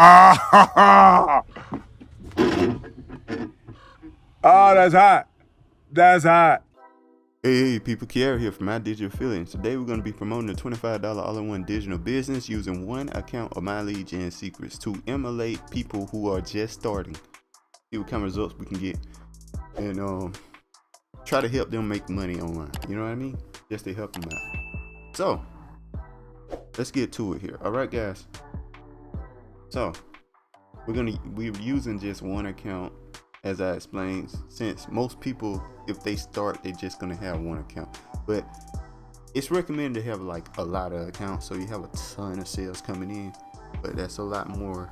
Ah, oh, that's hot. That's hot. Hey, people, Kiara here from My Digital Affiliates. Today we're going to be promoting a $25 all-in-one digital business using one account of My Lead Gen Secrets to emulate people who are just starting. See what kind of results we can get and try to help them make money online. You know what I mean? Just to help them out. So, let's get to it here. All right, guys. So, we're using just one account, as I explained, since most people, if they start, they're just gonna have one account. But it's recommended to have like a lot of accounts, so you have a ton of sales coming in. But that's a lot more.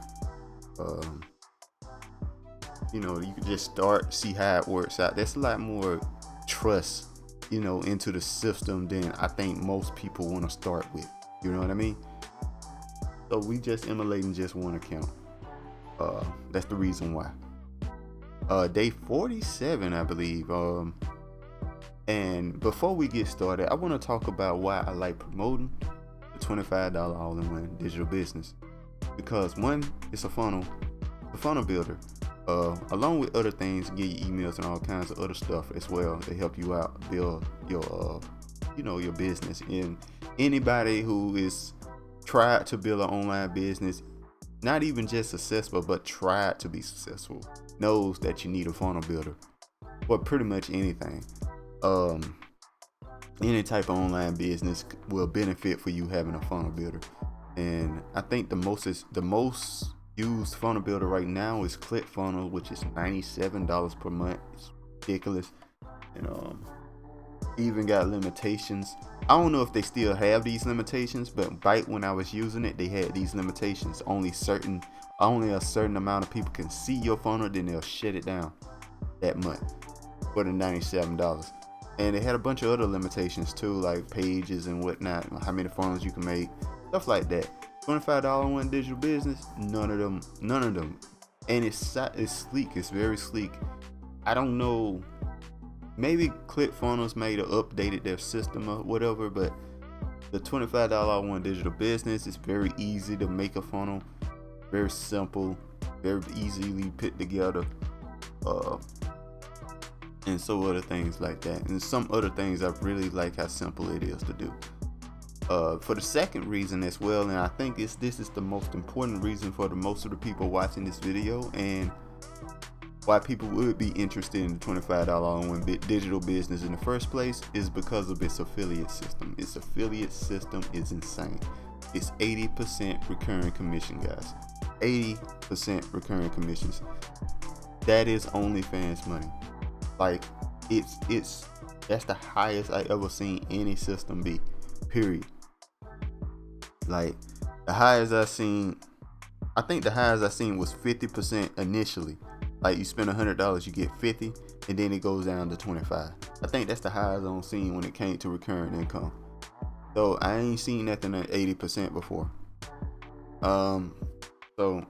You can just start, see how it works out. That's a lot more trust, into the system than I think most people want to start with. You know what I mean? So we just emulating just one account. That's the reason why. Day 47, I believe. And before we get started, I want to talk about why I like promoting the $25 all-in-one digital business. Because one, it's a funnel builder. Along with other things, get you emails and all kinds of other stuff as well to help you out build your your business. And anybody who is tried to build an online business, not even just successful, but tried to be successful, knows that you need a funnel builder for pretty much anything. Any type of online business will benefit for you having a funnel builder. And I think the most used funnel builder right now is ClickFunnels, which is $97 per month. It's ridiculous. And even got limitations. I don't know if they still have these limitations, but back when I was using it, they had these limitations. Only a certain amount of people can see your funnel, then they'll shut it down that month for the $97. And they had a bunch of other limitations too, like pages and whatnot, how many funnels you can make, stuff like that. $25 one digital business, none of them. And it's sleek. It's very sleek. I don't know. Maybe ClickFunnels may have updated their system or whatever, but the $25 one digital business is very easy to make a funnel. Very simple, very easily put together. And so other things like that. And some other things I really like how simple it is to do. For the second reason as well, and I think this is the most important reason for the most of the people watching this video, and why people would be interested in the $25 all-in-one digital business in the first place, is because of its affiliate system. Its affiliate system is insane. It's 80% recurring commission, guys. 80% recurring commissions. That is OnlyFans money. Like that's the highest I ever seen any system be. Period. Like the highest I seen was 50% initially. Like you spend $100, you get 50, and then it goes down to 25. I think that's the highest I've seen when it came to recurring income. So I ain't seen nothing at 80% before. So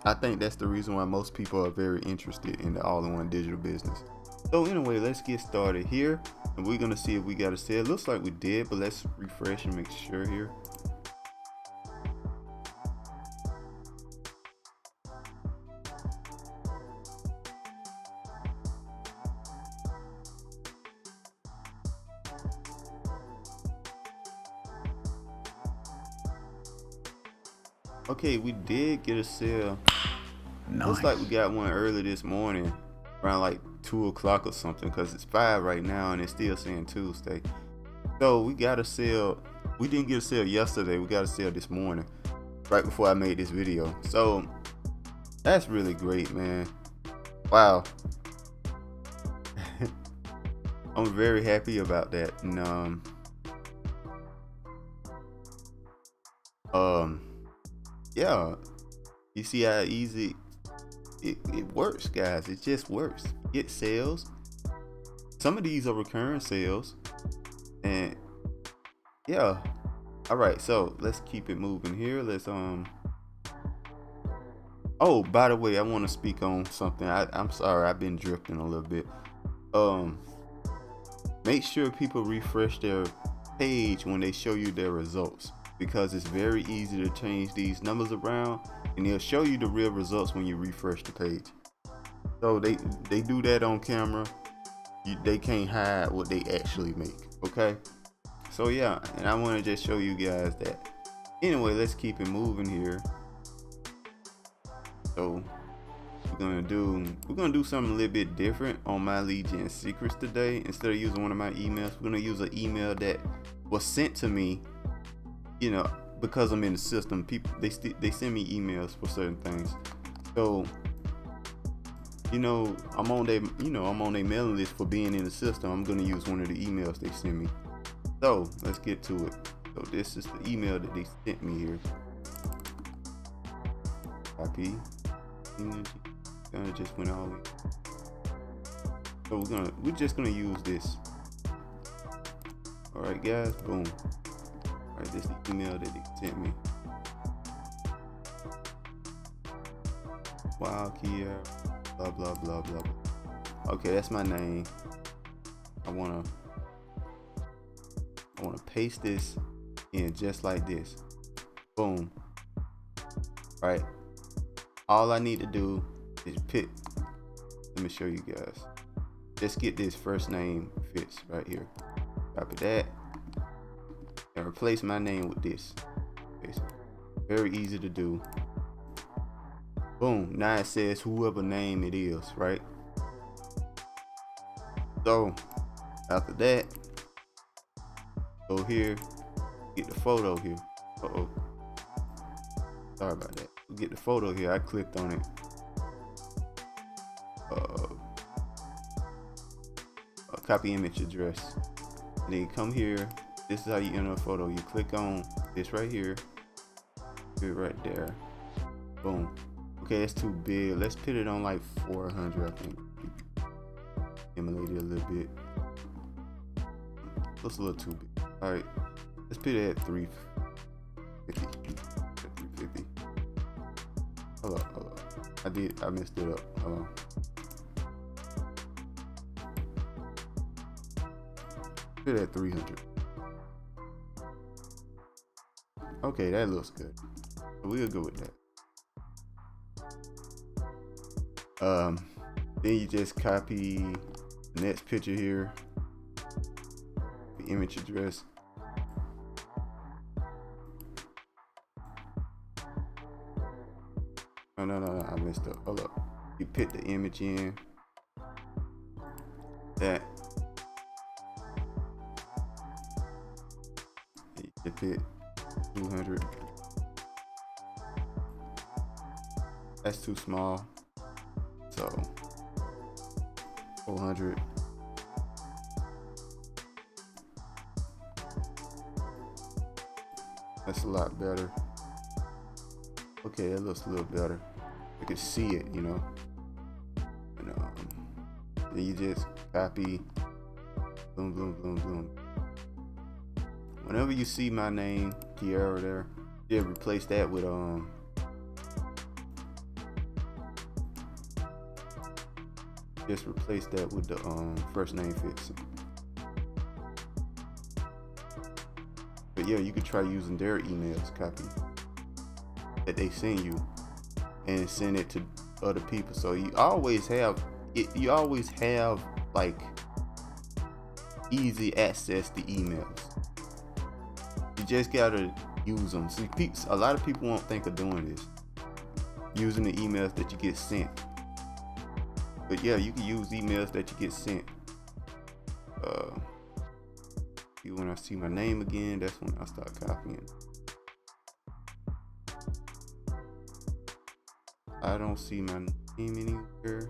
I think that's the reason why most people are very interested in the all-in-one digital business. So anyway, let's get started here, and we're gonna see if we got a sale. It looks like we did, but let's refresh and make sure here. Okay, we did get a sale. Nice. Looks like we got one early this morning, around like 2 o'clock or something, because it's 5 right now and it's still saying Tuesday. So we got a sale. We didn't get a sale yesterday. We got a sale this morning, right before I made this video. So that's really great, man. Wow. I'm very happy about that. And yeah, you see how easy it works, guys. It just works. Get sales. Some of these are recurring sales, and yeah. All right, so let's keep it moving here. Let's Oh, by the way, I want to speak on something. I'm sorry, I've been drifting a little bit. Make sure people refresh their page when they show you their results, because it's very easy to change these numbers around, and it'll show you the real results when you refresh the page. So they do that on camera. They can't hide what they actually make. Okay, so yeah, and I want to just show you guys that. Anyway, let's keep it moving here. So we're gonna do something a little bit different on my lead gen secrets today. Instead of using one of my emails, we're gonna use an email that was sent to me, you know, because I'm in the system. People they send me emails for certain things. So you know, I'm on their mailing list for being in the system. I'm gonna use one of the emails they send me. So let's get to it. So this is the email that they sent me here. Copy. Gonna just went all in. So we're just gonna use this. All right, guys. Boom. All right, this is the email that they sent me. Wow, Kia. Blah blah blah blah. Okay, that's my name. I wanna paste this in just like this. Boom. All right. All I need to do is pick. Let me show you guys. Just get this first name fits right here. Copy that and replace my name with this. Okay, so very easy to do. Boom. Now it says whoever name it is, right? So after that, go here, get the photo here. Uh-oh. Sorry about that. Get the photo here. I clicked on it. Copy image address. And then you come here. This is how you enter a photo. You click on this right here. Do it right there. Boom. Okay, that's too big. Let's put it on like 400, I think. Emulate it a little bit. Looks a little too big. All right, let's put it at 350. 350. Hold up. I messed it up. Hold on. Put it at 300. Okay, that looks good. We'll go with that. Then you just copy the next picture here, the image address. No, I messed up. Hold up. You put the image in. That. You put 200. That's too small. So 400. That's a lot better. Okay, that looks a little better. You can see it, you know. And then you just copy. Boom, boom, boom, boom. Whenever you see my name, Kiara, there, you replace that with just replace that with the first name fix. But yeah, you could try using their emails, copy that they send you, and send it to other people. So you always have like easy access to emails. You just gotta use them. See, a lot of people won't think of doing this, using the emails that you get sent. But yeah, you can use emails that you get sent. When I see my name again, that's when I start copying. I don't see my name anywhere.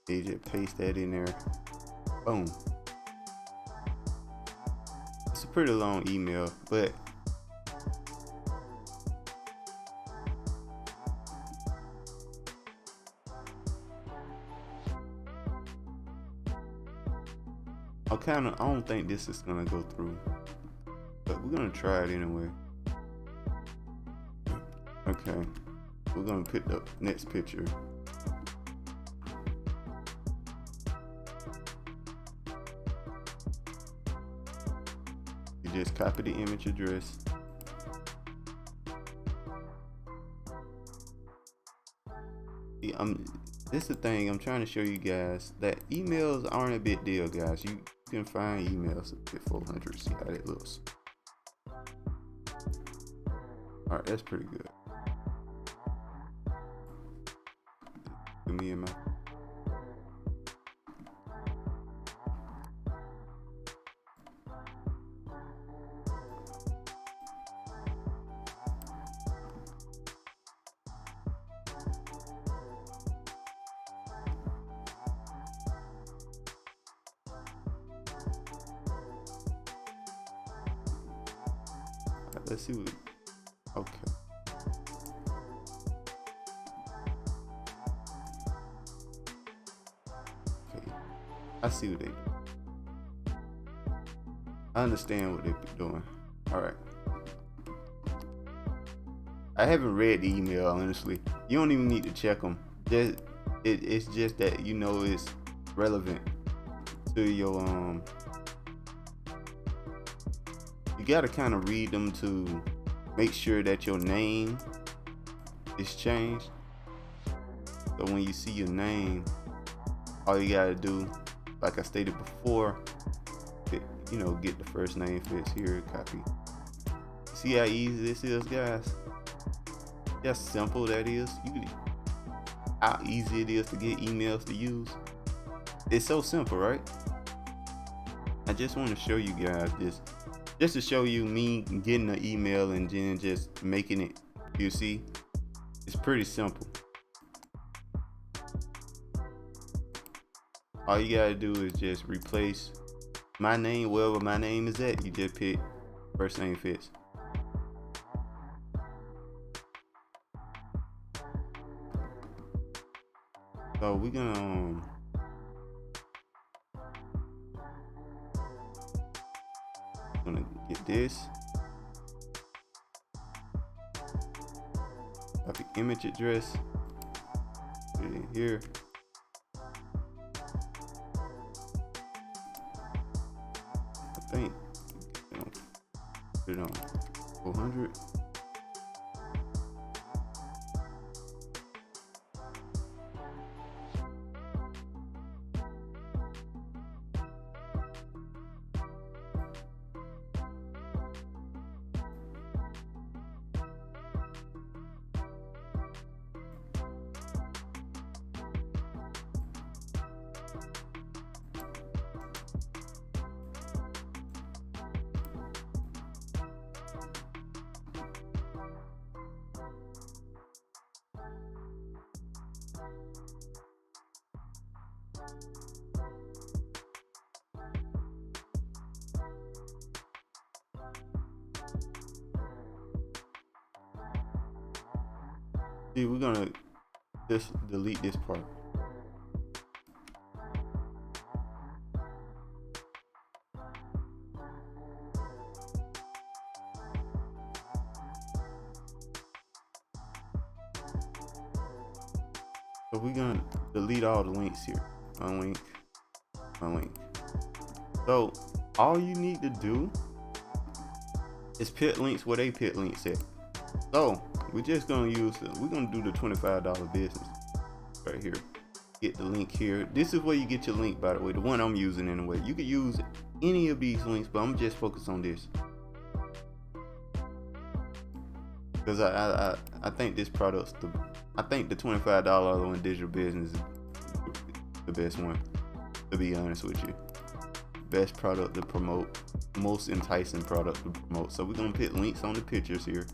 You just paste that in there. Boom. It's a pretty long email, but I don't think this is gonna go through, but we're gonna try it anyway. Okay, we're gonna pick the next picture. You just copy the image address. Yeah, this is the thing I'm trying to show you guys, that emails aren't a big deal, guys. You can find emails at 400. See how that looks. All right, that's pretty good. Give me in my. Let's see what. Okay. Okay. I see what they do. I understand what they're doing. All right. I haven't read the email, honestly. You don't even need to check them. It's just that you know it's relevant to your You gotta kind of read them to make sure that your name is changed. So when you see your name, all you gotta do, like I stated before, get the first name fits here, copy. See how easy this is, guys? How simple that is. How easy it is to get emails to use. It's so simple, right? I just want to show you guys this, just to show you me getting an email and then just making it. You see, it's pretty simple. All you gotta do is just replace my name wherever my name is at. You just pick first name fits. So we're gonna get this. Copy image address. Put it in here. I think put it on 400. See, we're gonna just delete this part. So we're gonna delete all the links here. Unlink, unlink. So all you need to do is put links where they put links at. So we're just gonna we're gonna do the $25 business right here. Get the link here. This is where you get your link, by the way, the one I'm using anyway. You could use any of these links, but I'm just focused on this because I think this product's I think the $25 one, digital business, is the best one, to be honest with you. Best product to promote, most enticing product to promote. So we're gonna put links on the pictures here.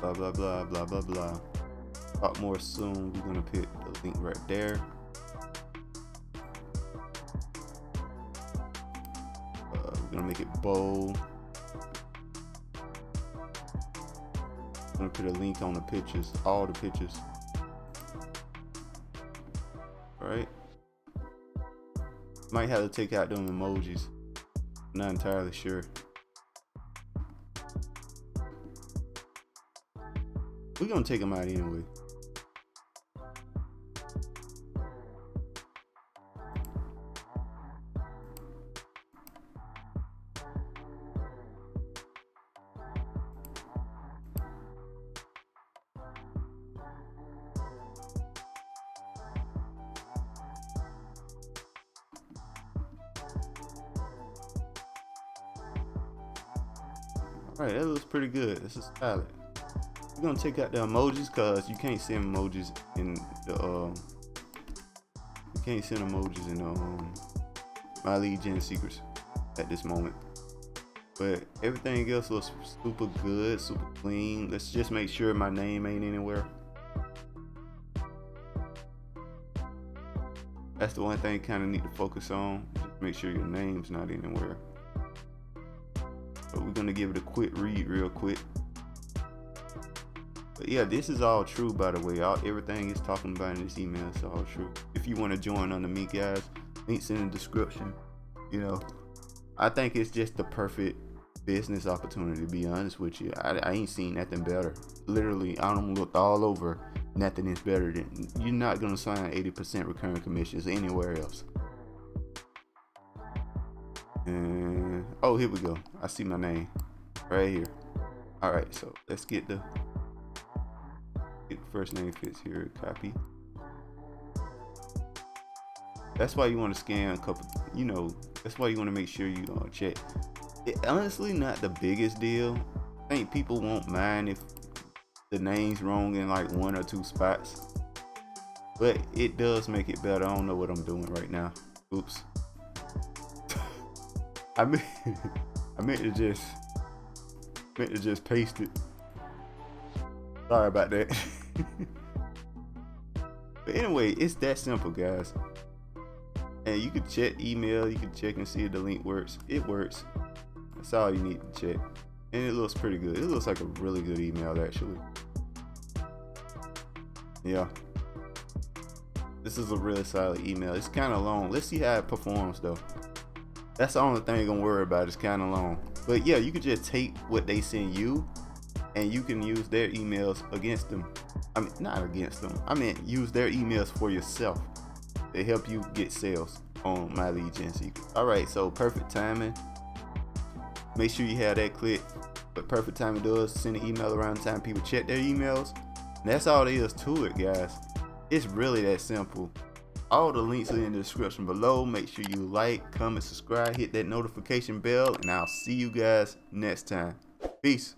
Blah blah blah blah blah blah. Talk more soon. We're gonna put the link right there. We're gonna make it bold. I'm gonna put a link on the pictures, all the pictures. Alright. Might have to take out them emojis. Not entirely sure. We're gonna take them out anyway. Alright, that looks pretty good. This is solid. We're gonna take out the emojis because you can't send emojis in the My League Gen secrets at this moment. But everything else looks super good, super clean. Let's just make sure my name ain't anywhere. That's the one thing you kind of need to focus on. Just make sure your name's not anywhere. But we're gonna give it a quick read real quick. But yeah, this is all true, by the way. Everything is talking about in this email is all true. If you want to join under me, guys, links in the description. You know, I think it's just the perfect business opportunity, to be honest with you. I ain't seen nothing better. Literally, I don't look all over. Nothing is better than, you're not gonna sign 80% recurring commissions anywhere else. And oh, here we go. I see my name right here. All right, so let's get the first name fits here. Copy. That's why you want to scan a couple. You know, that's why you want to make sure you check. Honestly, not the biggest deal. I think people won't mind if the name's wrong in like 1 or 2 spots, but it does make it better. I don't know what I'm doing right now. Oops. I meant to just paste it. Sorry about that. But anyway, it's that simple, guys. And you can check email, you can check and see if the link works. It works. That's all you need to check. And it looks pretty good. It looks like a really good email, actually. Yeah. This is a really solid email. It's kind of long. Let's see how it performs, though. That's the only thing you're gonna worry about. It's kind of long. But yeah, you can just take what they send you and you can use their emails against them. I mean, not against them. I mean, use their emails for yourself. They help you get sales on My League Gen Secrets. All right, so perfect timing. Make sure you have that click. But perfect timing does send an email around the time people check their emails. And that's all there is to it, guys. It's really that simple. All the links are in the description below. Make sure you like, comment, subscribe, hit that notification bell, and I'll see you guys next time. Peace.